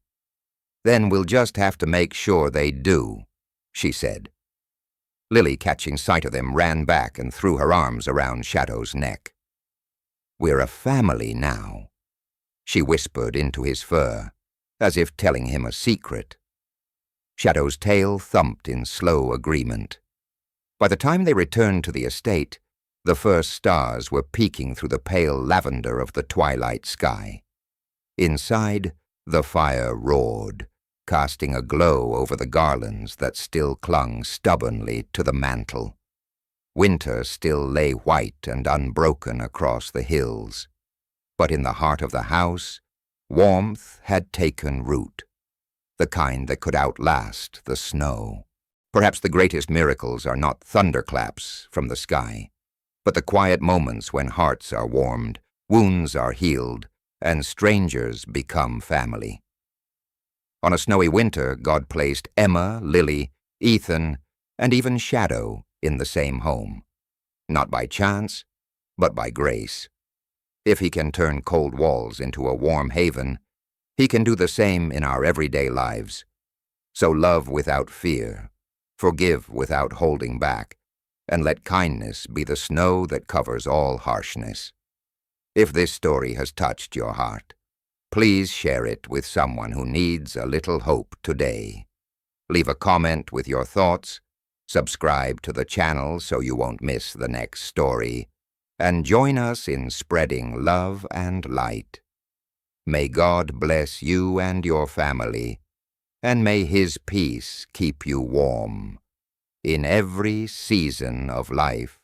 "Then we'll just have to make sure they do," she said. Lily, catching sight of them, ran back and threw her arms around Shadow's neck. "We're a family now," she whispered into his fur, as if telling him a secret. Shadow's tail thumped in slow agreement. By the time they returned to the estate, the first stars were peeking through the pale lavender of the twilight sky. Inside, the fire roared, casting a glow over the garlands that still clung stubbornly to the mantel. Winter still lay white and unbroken across the hills, but in the heart of the house, warmth had taken root, the kind that could outlast the snow. Perhaps the greatest miracles are not thunderclaps from the sky, but the quiet moments when hearts are warmed, wounds are healed, and strangers become family. On a snowy winter, God placed Emma, Lily, Ethan, and even Shadow in the same home. Not by chance, but by grace. If he can turn cold walls into a warm haven, he can do the same in our everyday lives. So love without fear, forgive without holding back, and let kindness be the snow that covers all harshness. If this story has touched your heart, please share it with someone who needs a little hope today. Leave a comment with your thoughts, subscribe to the channel so you won't miss the next story, and join us in spreading love and light. May God bless you and your family, and may His peace keep you warm in every season of life.